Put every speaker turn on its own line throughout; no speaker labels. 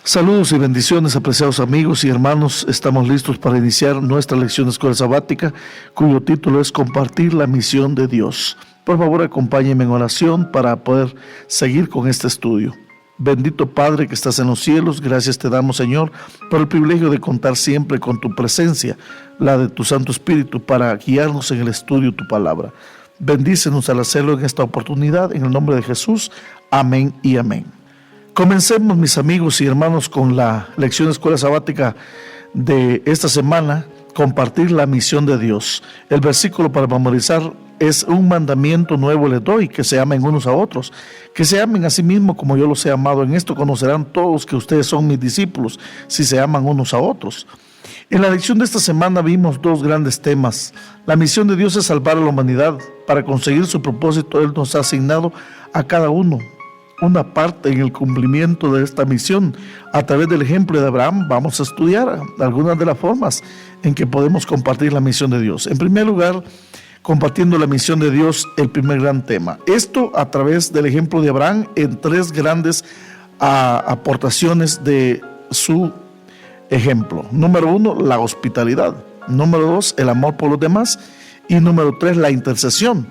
Saludos y bendiciones, apreciados amigos y hermanos. Estamos listos para iniciar nuestra lección de escuela sabática, cuyo título es Compartir la misión de Dios. Por favor, acompáñenme en oración para poder seguir con este estudio. Bendito Padre que estás en los cielos, gracias te damos, Señor, por el privilegio de contar siempre con tu presencia, la de tu Santo Espíritu, para guiarnos en el estudio de tu palabra. Bendícenos al hacerlo en esta oportunidad, en el nombre de Jesús. Amén y amén. Comencemos, mis amigos y hermanos, con la lección de escuela sabática de esta semana, compartir la misión de Dios. El versículo para memorizar es: un mandamiento nuevo les doy, que se amen unos a otros, que se amen a sí mismos como yo los he amado. En esto conocerán todos que ustedes son mis discípulos, si se aman unos a otros. En la lección de esta semana vimos dos grandes temas. La misión de Dios es salvar a la humanidad. Para conseguir su propósito, Él nos ha asignado a cada uno una parte en el cumplimiento de esta misión. A través del ejemplo de Abraham vamos a estudiar algunas de las formas en que podemos compartir la misión de Dios. En primer lugar, compartiendo la misión de Dios, el primer gran tema. Esto a través del ejemplo de Abraham en tres grandes aportaciones de su ejemplo. Número 1, la hospitalidad. Número 2, el amor por los demás. Y número 3, la intercesión.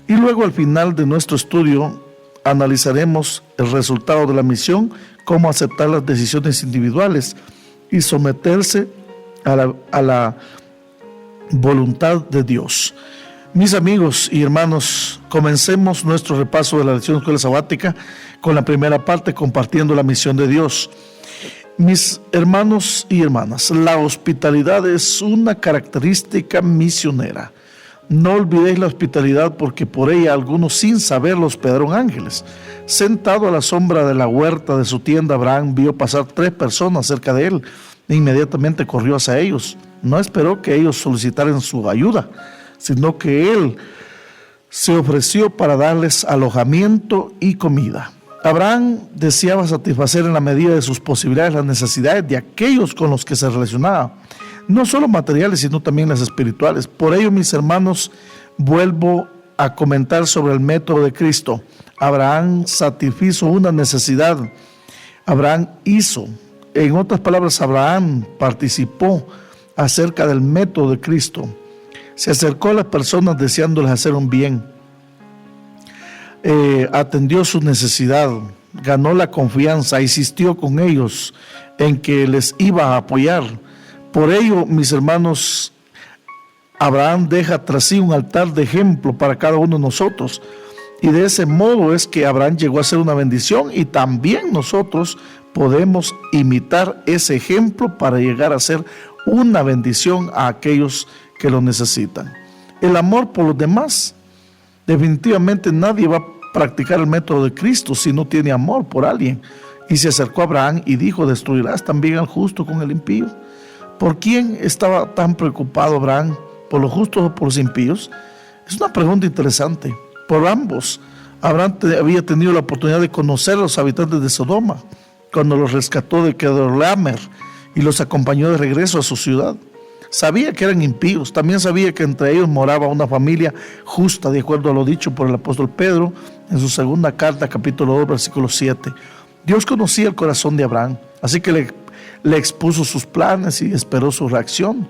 Y luego al final de nuestro estudio analizaremos el resultado de la misión, cómo aceptar las decisiones individuales y someterse a la voluntad de Dios. Mis amigos y hermanos, comencemos nuestro repaso de la lección de escuela sabática con la primera parte, compartiendo la misión de Dios. Mis hermanos y hermanas, la hospitalidad es una característica misionera. No olvidéis la hospitalidad, porque por ella algunos sin saberlo hospedaron ángeles. Sentado a la sombra de la huerta de su tienda, Abraham vio pasar 3 personas cerca de él e inmediatamente corrió hacia ellos. No esperó que ellos solicitaran su ayuda, sino que él se ofreció para darles alojamiento y comida. Abraham deseaba satisfacer en la medida de sus posibilidades las necesidades de aquellos con los que se relacionaba, no solo materiales, sino también las espirituales. Por ello, mis hermanos, vuelvo a comentar sobre el método de Cristo. Abraham satisfizo una necesidad. Abraham hizo. En otras palabras, Abraham participó acerca del método de Cristo. Se acercó a las personas deseándoles hacer un bien. Atendió su necesidad, ganó la confianza, insistió con ellos en que les iba a apoyar. Por ello, mis hermanos, Abraham deja tras sí un altar de ejemplo para cada uno de nosotros. Y de ese modo es que Abraham llegó a ser una bendición, y también nosotros podemos imitar ese ejemplo para llegar a ser una bendición a aquellos que lo necesitan. El amor por los demás. Definitivamente nadie va a practicar el método de Cristo si no tiene amor por alguien. Y se acercó a Abraham y dijo: ¿destruirás también al justo con el impío? ¿Por quién estaba tan preocupado Abraham? ¿Por los justos o por los impíos? Es una pregunta interesante. Por ambos. Abraham había tenido la oportunidad de conocer a los habitantes de Sodoma cuando los rescató de Kedorlaomer y los acompañó de regreso a su ciudad. Sabía que eran impíos. También sabía que entre ellos moraba una familia justa, de acuerdo a lo dicho por el apóstol Pedro en su segunda carta, capítulo 2, versículo 7. Dios conocía el corazón de Abraham, así que le expuso sus planes y esperó su reacción.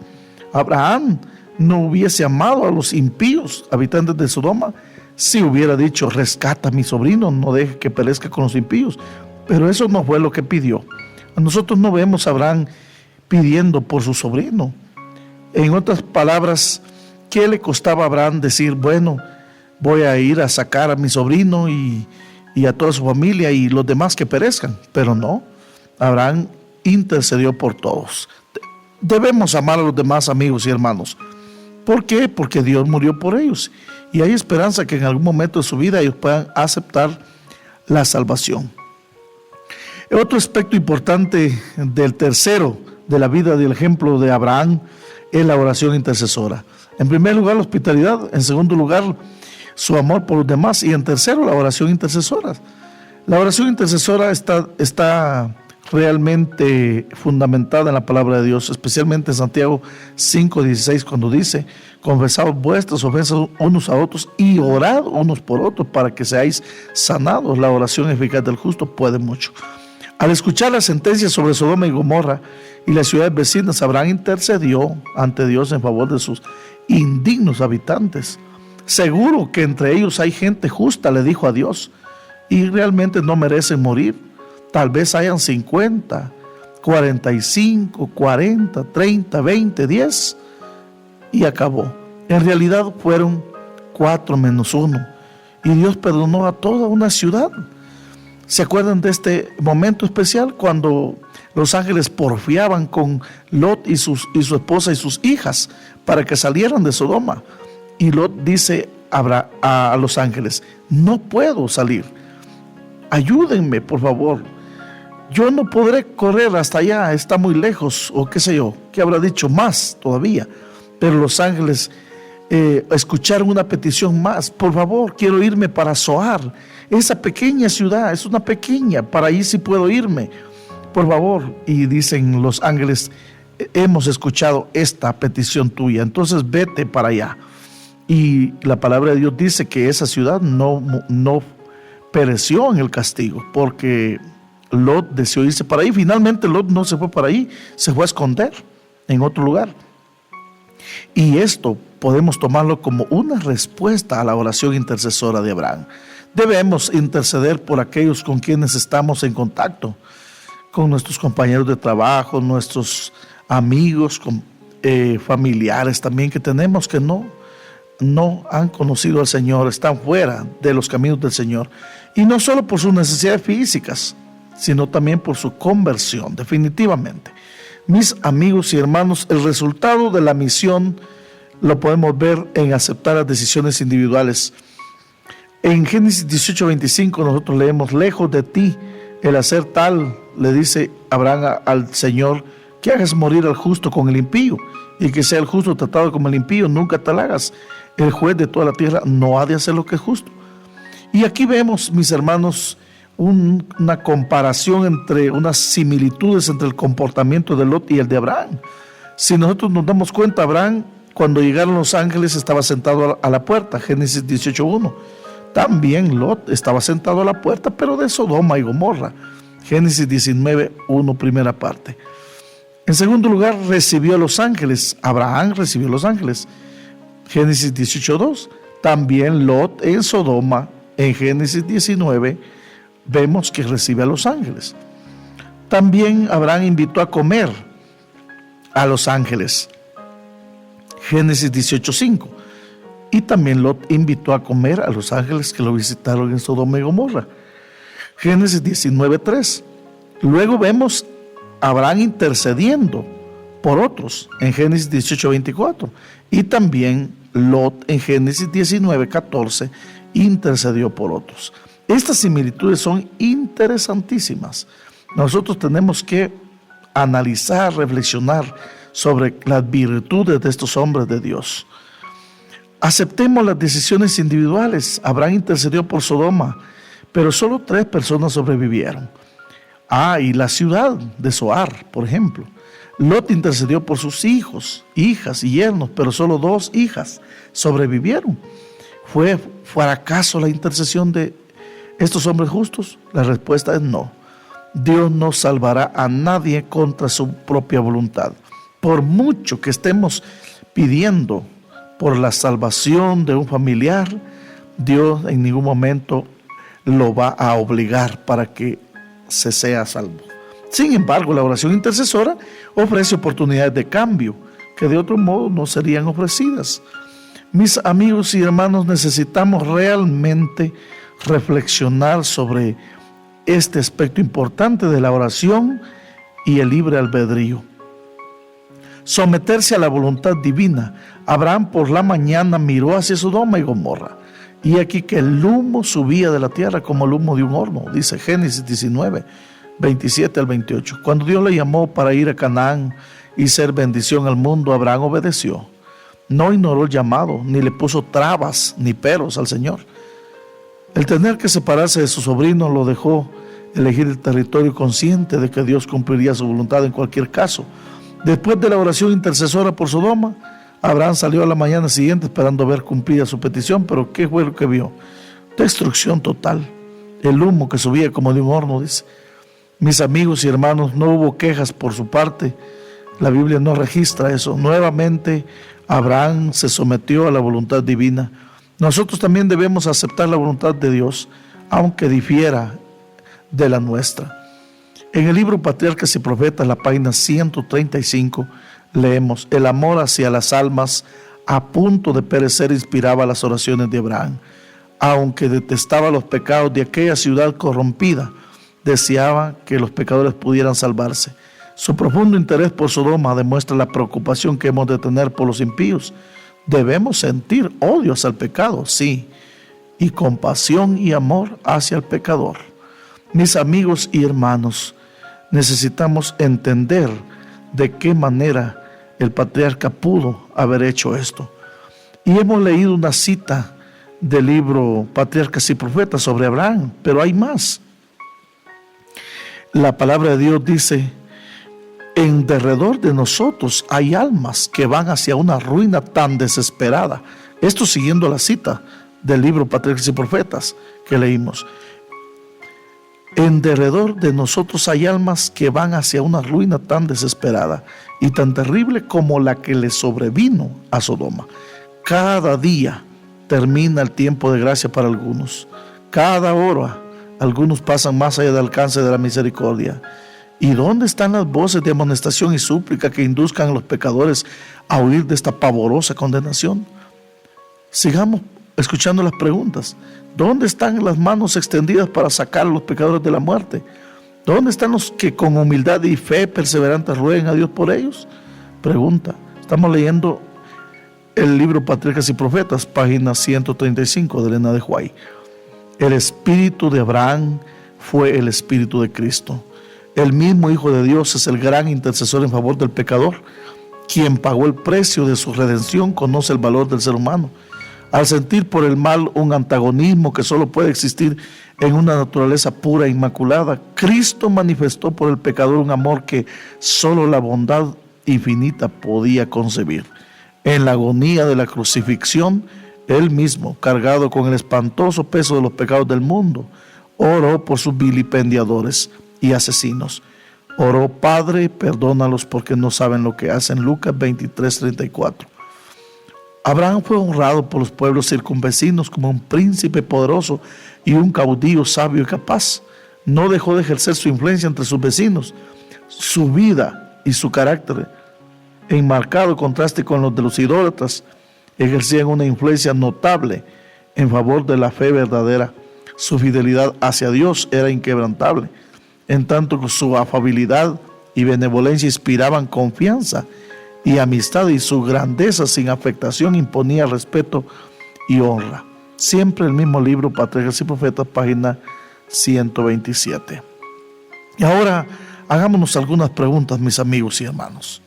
Abraham no hubiese amado a los impíos habitantes de Sodoma si hubiera dicho: rescata a mi sobrino, no deje que perezca con los impíos. Pero eso no fue lo que pidió. A nosotros no vemos a Abraham pidiendo por su sobrino. En otras palabras, ¿qué le costaba a Abraham decir: bueno, voy a ir a sacar a mi sobrino y a toda su familia y los demás que perezcan? Pero no, Abraham intercedió por todos. Debemos amar a los demás, amigos y hermanos. ¿Por qué? Porque Dios murió por ellos y hay esperanza que en algún momento de su vida ellos puedan aceptar la salvación. Otro aspecto importante del tercero de la vida del ejemplo de Abraham es la oración intercesora. En primer lugar, la hospitalidad. En segundo lugar, su amor por los demás. Y en tercero, la oración intercesora. La oración intercesora está realmente fundamentada en la palabra de Dios, especialmente en Santiago 5:16, cuando dice: confesad vuestras ofensas unos a otros y orad unos por otros para que seáis sanados. La oración eficaz del justo puede mucho. Al escuchar la sentencia sobre Sodoma y Gomorra y las ciudades vecinas, Abraham intercedió ante Dios en favor de sus indignos habitantes. Seguro que entre ellos hay gente justa, le dijo a Dios, y realmente no merecen morir. Tal vez hayan 50, 45, 40, 30, 20, 10, y acabó. En realidad fueron 4 menos 1, y Dios perdonó a toda una ciudad. ¿Se acuerdan de este momento especial cuando los ángeles porfiaban con Lot y su esposa y sus hijas para que salieran de Sodoma? Y Lot dice a los ángeles: no puedo salir, ayúdenme por favor, yo no podré correr hasta allá, está muy lejos, o qué sé yo, que habrá dicho más todavía. Pero los ángeles escucharon una petición más: por favor, quiero irme para Zoar, esa pequeña ciudad, es una pequeña, para ahí sí puedo irme, por favor. Y dicen los ángeles: hemos escuchado esta petición tuya, entonces vete para allá. Y la palabra de Dios dice que esa ciudad no pereció en el castigo, porque Lot deseó irse para ahí. Finalmente Lot no se fue para ahí, se fue a esconder en otro lugar. Y esto podemos tomarlo como una respuesta a la oración intercesora de Abraham. Debemos interceder por aquellos con quienes estamos en contacto, con nuestros compañeros de trabajo, nuestros amigos, familiares también que tenemos que no han conocido al Señor, están fuera de los caminos del Señor. Y no solo por sus necesidades físicas, sino también por su conversión, definitivamente. Mis amigos y hermanos, el resultado de la misión lo podemos ver en aceptar las decisiones individuales. En Génesis 18:25 nosotros leemos: lejos de ti el hacer tal, le dice Abraham al Señor, que hagas morir al justo con el impío, y que sea el justo tratado como el impío, nunca tal hagas. El juez de toda la tierra no ha de hacer lo que es justo. Y aquí vemos, mis hermanos, una comparación entre unas similitudes entre el comportamiento de Lot y el de Abraham. Si nosotros nos damos cuenta, Abraham, cuando llegaron los ángeles, estaba sentado a la puerta, Génesis 18:1. También Lot estaba sentado a la puerta, pero de Sodoma y Gomorra, Génesis 19:1, primera parte. En segundo lugar, recibió a los ángeles. Abraham recibió a los ángeles, Génesis 18:2. También Lot en Sodoma, en Génesis 19, vemos que recibe a los ángeles. También Abraham invitó a comer a los ángeles, Génesis 18:5. Y también Lot invitó a comer a los ángeles que lo visitaron en Sodoma y Gomorra, Génesis 19:3. Luego vemos a Abraham intercediendo por otros en Génesis 18:24. Y también Lot en Génesis 19:14 intercedió por otros. Estas similitudes son interesantísimas. Nosotros tenemos que analizar, reflexionar sobre las virtudes de estos hombres de Dios. Aceptemos las decisiones individuales. Abraham intercedió por Sodoma, pero solo 3 personas sobrevivieron. Y la ciudad de Zoar, por ejemplo. Lot intercedió por sus hijos, hijas y yernos, pero solo 2 hijas sobrevivieron. ¿Fue fracaso la intercesión de estos hombres justos? La respuesta es no. Dios no salvará a nadie contra su propia voluntad. Por mucho que estemos pidiendo por la salvación de un familiar, Dios en ningún momento lo va a obligar para que se sea salvo. Sin embargo, la oración intercesora ofrece oportunidades de cambio que de otro modo no serían ofrecidas. Mis amigos y hermanos, necesitamos realmente reflexionar sobre este aspecto importante de la oración y el libre albedrío. Someterse a la voluntad divina. Abraham por la mañana miró hacia Sodoma y Gomorra, y aquí que el humo subía de la tierra como el humo de un horno, dice Génesis 19:27 al 28. Cuando Dios le llamó para ir a Canaán y ser bendición al mundo, Abraham obedeció. No ignoró el llamado, ni le puso trabas ni peros al Señor. El tener que separarse de su sobrino lo dejó elegir el territorio, consciente de que Dios cumpliría su voluntad en cualquier caso. Después de la oración intercesora por Sodoma, Abraham salió a la mañana siguiente esperando ver cumplida su petición, pero ¿qué fue lo que vio? Destrucción total. El humo que subía como de un horno, dice. Mis amigos y hermanos, no hubo quejas por su parte. La Biblia no registra eso. Nuevamente, Abraham se sometió a la voluntad divina. Nosotros también debemos aceptar la voluntad de Dios, aunque difiera de la nuestra. En el libro Patriarcas y Profetas, la página 135, leemos: el amor hacia las almas a punto de perecer inspiraba las oraciones de Abraham. Aunque detestaba los pecados de aquella ciudad corrompida, deseaba que los pecadores pudieran salvarse. Su profundo interés por Sodoma demuestra la preocupación que hemos de tener por los impíos. Debemos sentir odio hacia el pecado, sí, y compasión y amor hacia el pecador. Mis amigos y hermanos, necesitamos entender de qué manera el patriarca pudo haber hecho esto. Y hemos leído una cita del libro Patriarcas y Profetas sobre Abraham, pero hay más. La palabra de Dios dice: en derredor de nosotros hay almas que van hacia una ruina tan desesperada. Esto siguiendo la cita del libro Patriarcas y Profetas que leímos. En derredor de nosotros hay almas que van hacia una ruina tan desesperada y tan terrible como la que le sobrevino a Sodoma. Cada día termina el tiempo de gracia para algunos. Cada hora algunos pasan más allá del alcance de la misericordia. ¿Y dónde están las voces de amonestación y súplica que induzcan a los pecadores a huir de esta pavorosa condenación? Sigamos escuchando las preguntas. ¿Dónde están las manos extendidas para sacar a los pecadores de la muerte? ¿Dónde están los que con humildad y fe perseverantes rueguen a Dios por ellos? Pregunta. Estamos leyendo el libro Patriarcas y Profetas, página 135 de Elena de White. El espíritu de Abraham fue el espíritu de Cristo. El mismo Hijo de Dios es el gran intercesor en favor del pecador. Quien pagó el precio de su redención conoce el valor del ser humano. Al sentir por el mal un antagonismo que solo puede existir en una naturaleza pura e inmaculada, Cristo manifestó por el pecador un amor que solo la bondad infinita podía concebir. En la agonía de la crucifixión, Él mismo, cargado con el espantoso peso de los pecados del mundo, oró por sus vilipendiadores y asesinos. Oró: Padre, perdónalos porque no saben lo que hacen. Lucas 23:34. Abraham fue honrado por los pueblos circunvecinos como un príncipe poderoso y un caudillo sabio y capaz. No dejó de ejercer su influencia entre sus vecinos. Su vida y su carácter, en marcado contraste con los de los idólatras, ejercían una influencia notable en favor de la fe verdadera. Su fidelidad hacia Dios era inquebrantable, en tanto que su afabilidad y benevolencia inspiraban confianza y amistad, y su grandeza sin afectación imponía respeto y honra. Siempre el mismo libro Patriarcas y Profetas, página 127. Y ahora hagámonos algunas preguntas, mis amigos y hermanos.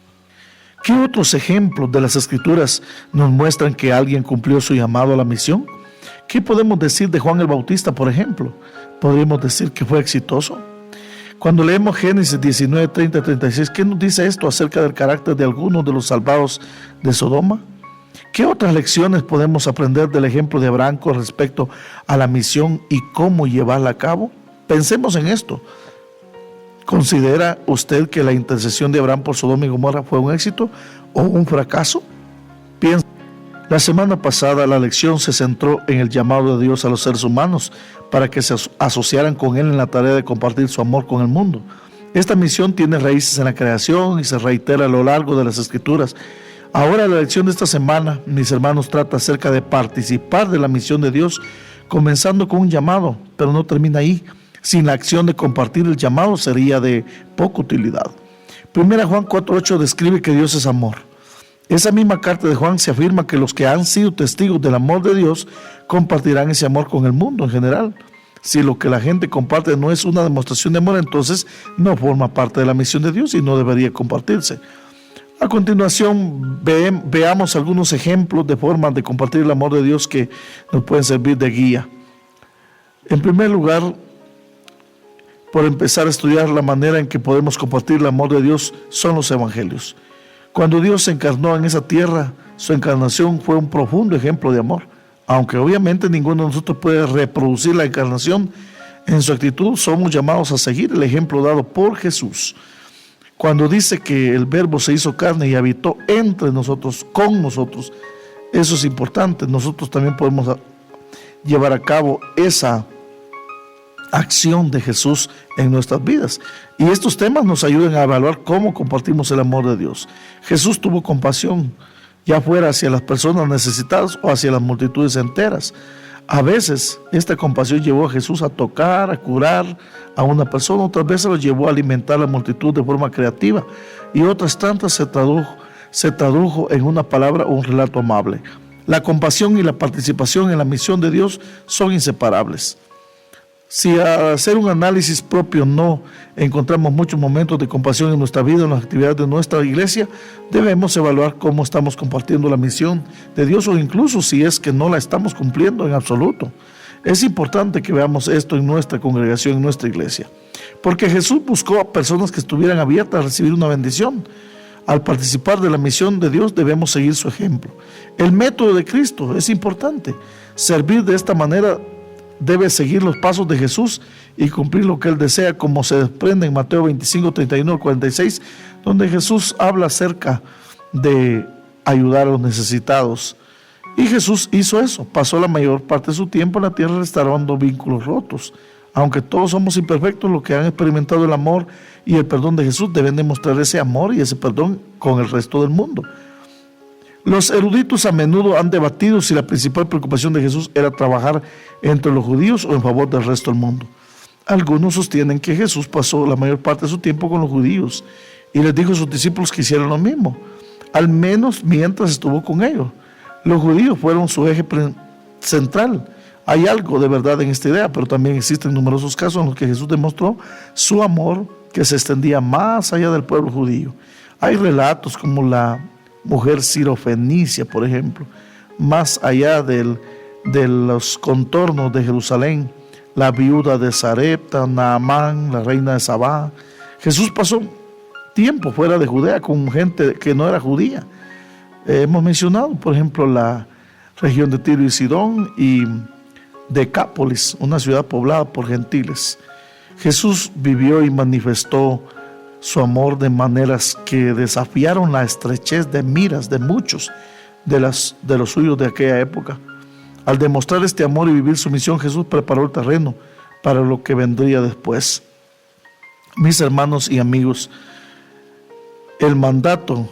¿Qué otros ejemplos de las Escrituras nos muestran que alguien cumplió su llamado a la misión? ¿Qué podemos decir de Juan el Bautista, por ejemplo? ¿Podríamos decir que fue exitoso? Cuando leemos Génesis 19, 30, 36, ¿qué nos dice esto acerca del carácter de algunos de los salvados de Sodoma? ¿Qué otras lecciones podemos aprender del ejemplo de Abraham con respecto a la misión y cómo llevarla a cabo? Pensemos en esto. ¿Considera usted que la intercesión de Abraham por Sodoma y Gomorra fue un éxito o un fracaso? Piensa. La semana pasada la lección se centró en el llamado de Dios a los seres humanos para que se asociaran con Él en la tarea de compartir su amor con el mundo. Esta misión tiene raíces en la creación y se reitera a lo largo de las Escrituras. Ahora la lección de esta semana, mis hermanos, trata acerca de participar de la misión de Dios, comenzando con un llamado, pero no termina ahí. Sin la acción de compartir el llamado sería de poca utilidad. 1 Juan 4:8 describe que Dios es amor. Esa misma carta de Juan se afirma que los que han sido testigos del amor de Dios compartirán ese amor con el mundo en general. Si lo que la gente comparte no es una demostración de amor, entonces no forma parte de la misión de Dios y no debería compartirse. A continuación, veamos algunos ejemplos de formas de compartir el amor de Dios que nos pueden servir de guía. En primer lugar, por empezar a estudiar la manera en que podemos compartir el amor de Dios, son los evangelios. Cuando Dios se encarnó en esa tierra, su encarnación fue un profundo ejemplo de amor. Aunque obviamente ninguno de nosotros puede reproducir la encarnación, En su actitud somos llamados a seguir el ejemplo dado por Jesús. Cuando dice que el Verbo se hizo carne y habitó entre nosotros, con nosotros, eso es importante. Nosotros también podemos llevar a cabo esa acción de Jesús en nuestras vidas. Y estos temas nos ayudan a evaluar cómo compartimos el amor de Dios. Jesús tuvo compasión, ya fuera hacia las personas necesitadas o hacia las multitudes enteras. A veces esta compasión llevó a Jesús a tocar, a curar a una persona, otras veces lo llevó a alimentar a la multitud de forma creativa y otras tantas se tradujo en una palabra o un relato amable. La compasión y la participación en la misión de Dios son inseparables. Si al hacer un análisis propio no encontramos muchos momentos de compasión en nuestra vida, en las actividades de nuestra iglesia, debemos evaluar cómo estamos compartiendo la misión de Dios o incluso si es que no la estamos cumpliendo en absoluto. Es importante que veamos esto en nuestra congregación, en nuestra iglesia, porque Jesús buscó a personas que estuvieran abiertas a recibir una bendición. Al participar de la misión de Dios debemos seguir su ejemplo. El método de Cristo es importante. Servir de esta manera debe seguir los pasos de Jesús y cumplir lo que Él desea, como se desprende en Mateo 25, 31 al 46, donde Jesús habla acerca de ayudar a los necesitados. Y Jesús hizo eso, pasó la mayor parte de su tiempo en la tierra restaurando vínculos rotos. Aunque todos somos imperfectos, los que han experimentado el amor y el perdón de Jesús deben demostrar ese amor y ese perdón con el resto del mundo. Los eruditos a menudo han debatido si la principal preocupación de Jesús era trabajar entre los judíos o en favor del resto del mundo. Algunos sostienen que Jesús pasó la mayor parte de su tiempo con los judíos y les dijo a sus discípulos que hicieran lo mismo, al menos mientras estuvo con ellos. Los judíos fueron su eje central. Hay algo de verdad en esta idea, pero también existen numerosos casos en los que Jesús demostró su amor que se extendía más allá del pueblo judío. Hay relatos como la mujer sirofenicia, por ejemplo, más allá de los contornos de Jerusalén, la viuda de Sarepta, Naamán, la reina de Sabá. Jesús pasó tiempo fuera de Judea con gente que no era judía. Hemos mencionado, por ejemplo, la región de Tiro y Sidón y Decápolis, una ciudad poblada por gentiles. Jesús vivió y manifestó su amor de maneras que desafiaron la estrechez de miras de muchos de los suyos de aquella época. Al demostrar este amor y vivir su misión, Jesús preparó el terreno para lo que vendría después. Mis hermanos y amigos, el mandato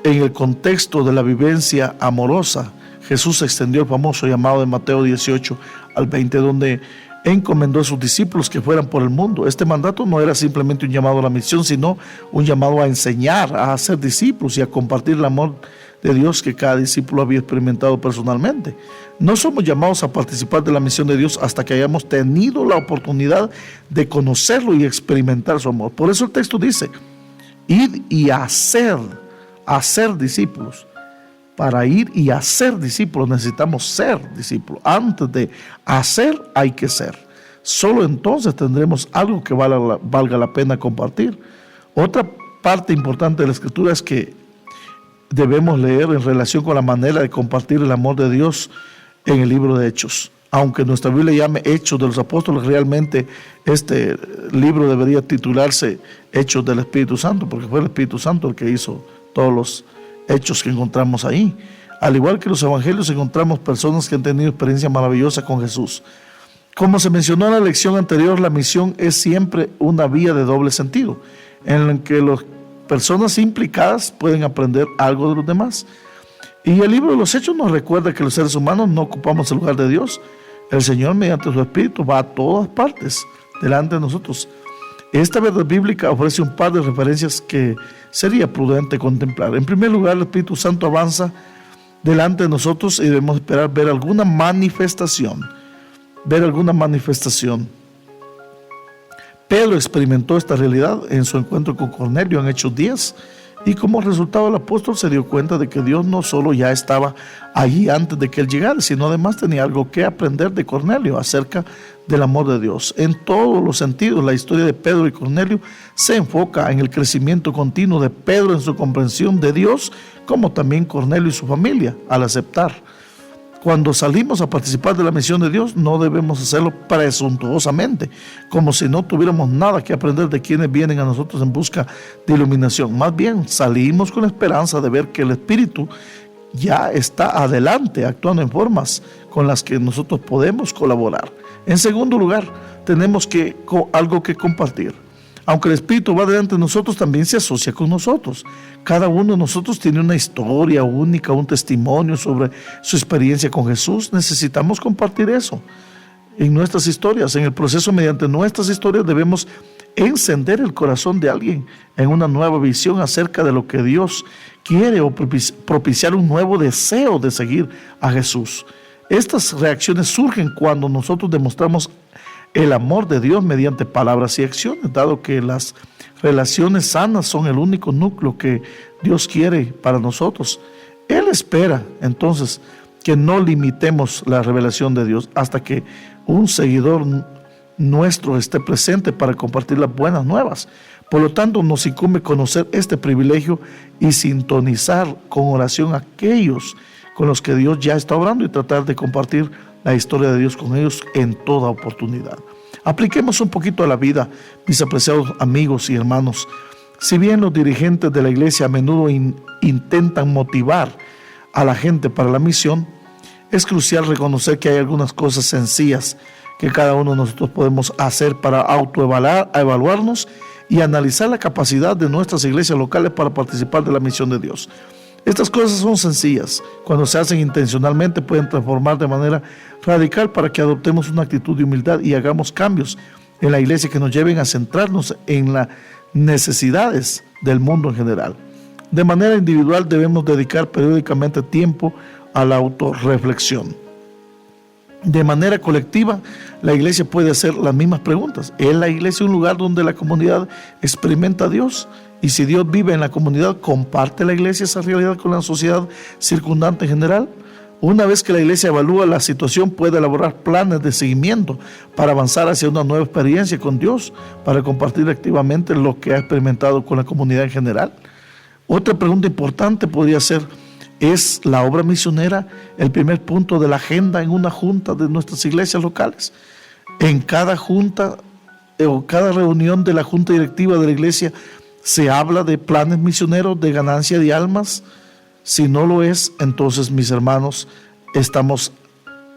en el contexto de la vivencia amorosa, Jesús extendió el famoso llamado de Mateo 18 al 20, donde encomendó a sus discípulos que fueran por el mundo. Este mandato no era simplemente un llamado a la misión, sino un llamado a enseñar, a hacer discípulos y a compartir el amor de Dios que cada discípulo había experimentado personalmente. No somos llamados a participar de la misión de Dios hasta que hayamos tenido la oportunidad de conocerlo y experimentar su amor. Por eso el texto dice, id y hacer discípulos. Para ir y hacer discípulos necesitamos ser discípulos. Antes de hacer hay que ser. Solo entonces tendremos algo que valga la pena compartir. Otra parte importante de la Escritura es que debemos leer en relación con la manera de compartir el amor de Dios en el libro de Hechos. Aunque nuestra Biblia llame Hechos de los Apóstoles, realmente este libro debería titularse Hechos del Espíritu Santo, porque fue el Espíritu Santo el que hizo todos los hechos que encontramos ahí. Al igual que los evangelios, encontramos personas que han tenido experiencia maravillosa con Jesús. Como se mencionó en la lección anterior, la misión es siempre una vía de doble sentido, en la que las personas implicadas pueden aprender algo de los demás. Y el libro de los Hechos nos recuerda que los seres humanos no ocupamos el lugar de Dios. El Señor, mediante su Espíritu, va a todas partes delante de nosotros. Esta verdad bíblica ofrece un par de referencias que sería prudente contemplar. En primer lugar, el Espíritu Santo avanza delante de nosotros y debemos esperar ver alguna manifestación. Pedro experimentó esta realidad en su encuentro con Cornelio en Hechos 10 y como resultado el apóstol se dio cuenta de que Dios no solo ya estaba allí antes de que él llegara, sino además tenía algo que aprender de Cornelio acerca del amor de Dios. En todos los sentidos, la historia de Pedro y Cornelio se enfoca en el crecimiento continuo de Pedro en su comprensión de Dios, como también Cornelio y su familia al aceptar. Cuando salimos a participar de la misión de Dios, no debemos hacerlo presuntuosamente, como si no tuviéramos nada que aprender de quienes vienen a nosotros en busca de iluminación. Más bien, salimos con la esperanza de ver que el Espíritu ya está adelante, actuando en formas con las que nosotros podemos colaborar. En segundo lugar, tenemos algo que compartir. Aunque el Espíritu va delante de nosotros, también se asocia con nosotros. Cada uno de nosotros tiene una historia única, un testimonio sobre su experiencia con Jesús. Necesitamos compartir eso en nuestras historias. En el proceso, mediante nuestras historias, debemos encender el corazón de alguien en una nueva visión acerca de lo que Dios quiere o propiciar un nuevo deseo de seguir a Jesús. Estas reacciones surgen cuando nosotros demostramos el amor de Dios mediante palabras y acciones, dado que las relaciones sanas son el único núcleo que Dios quiere para nosotros. Él espera entonces que no limitemos la revelación de Dios hasta que un seguidor nuestro esté presente para compartir las buenas nuevas. Por lo tanto, nos incumbe conocer este privilegio y sintonizar con oración a aquellos con los que Dios ya está obrando y tratar de compartir la historia de Dios con ellos en toda oportunidad. Apliquemos un poquito a la vida, mis apreciados amigos y hermanos. Si bien los dirigentes de la iglesia a menudo intentan motivar a la gente para la misión, es crucial reconocer que hay algunas cosas sencillas que cada uno de nosotros podemos hacer para autoevaluarnos y analizar la capacidad de nuestras iglesias locales para participar de la misión de Dios. Estas cosas son sencillas. Cuando se hacen intencionalmente, pueden transformar de manera radical para que adoptemos una actitud de humildad y hagamos cambios en la iglesia que nos lleven a centrarnos en las necesidades del mundo en general. De manera individual, debemos dedicar periódicamente tiempo a la autorreflexión. De manera colectiva, la iglesia puede hacer las mismas preguntas. ¿Es la iglesia un lugar donde la comunidad experimenta a Dios? Y si Dios vive en la comunidad, ¿comparte la iglesia esa realidad con la sociedad circundante en general? Una vez que la iglesia evalúa la situación, puede elaborar planes de seguimiento para avanzar hacia una nueva experiencia con Dios, para compartir activamente lo que ha experimentado con la comunidad en general. Otra pregunta importante podría ser: ¿es la obra misionera el primer punto de la agenda en una junta de nuestras iglesias locales? En cada junta o cada reunión de la junta directiva de la iglesia se habla de planes misioneros, de ganancia de almas. Si no lo es, entonces, mis hermanos,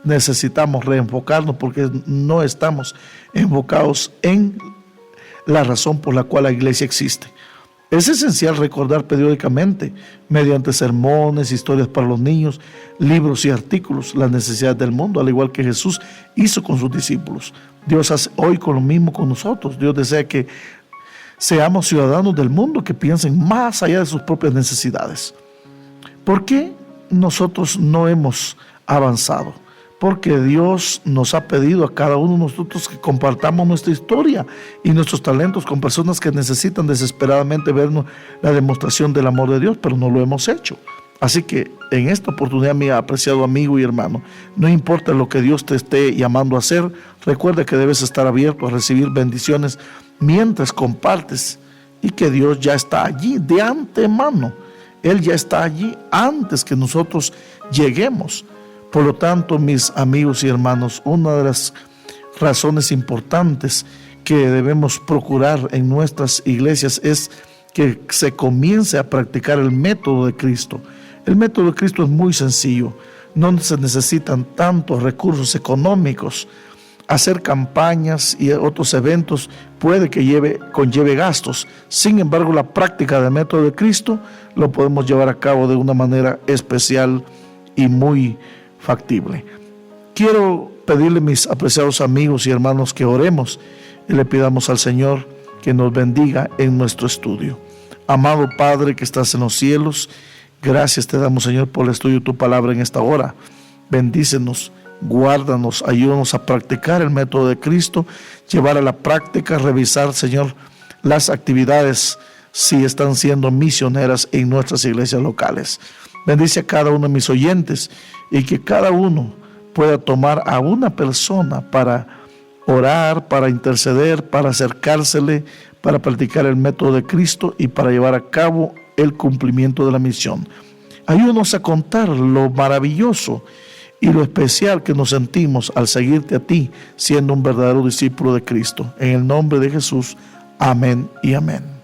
necesitamos reenfocarnos porque no estamos enfocados en la razón por la cual la iglesia existe. Es esencial recordar periódicamente, mediante sermones, historias para los niños, libros y artículos, las necesidades del mundo, al igual que Jesús hizo con sus discípulos. Dios hace hoy con lo mismo con nosotros. Dios desea que seamos ciudadanos del mundo que piensen más allá de sus propias necesidades. ¿Por qué nosotros no hemos avanzado? Porque Dios nos ha pedido a cada uno de nosotros que compartamos nuestra historia y nuestros talentos con personas que necesitan desesperadamente ver la demostración del amor de Dios, pero no lo hemos hecho. Así que en esta oportunidad, mi apreciado amigo y hermano, no importa lo que Dios te esté llamando a hacer, recuerda que debes estar abierto a recibir bendiciones mientras compartes y que Dios ya está allí de antemano. Él ya está allí antes que nosotros lleguemos. Por lo tanto, mis amigos y hermanos, una de las razones importantes que debemos procurar en nuestras iglesias es que se comience a practicar el método de Cristo. El método de Cristo es muy sencillo. No se necesitan tantos recursos económicos. Hacer campañas y otros eventos puede que conlleve gastos. Sin embargo, la práctica del método de Cristo lo podemos llevar a cabo de una manera especial y muy factible. Quiero pedirle, mis apreciados amigos y hermanos, que oremos y le pidamos al Señor que nos bendiga en nuestro estudio. Amado Padre que estás en los cielos, gracias te damos, Señor, por el estudio de tu palabra en esta hora. Bendícenos, guárdanos, ayúdanos a practicar el método de Cristo, llevar a la práctica, revisar, Señor, las actividades si están siendo misioneras en nuestras iglesias locales. Bendice a cada uno de mis oyentes y que cada uno pueda tomar a una persona para orar, para interceder, para acercársele, para practicar el método de Cristo y para llevar a cabo el cumplimiento de la misión. Ayúdanos a contar lo maravilloso y lo especial que nos sentimos al seguirte a ti, siendo un verdadero discípulo de Cristo. En el nombre de Jesús, amén y amén.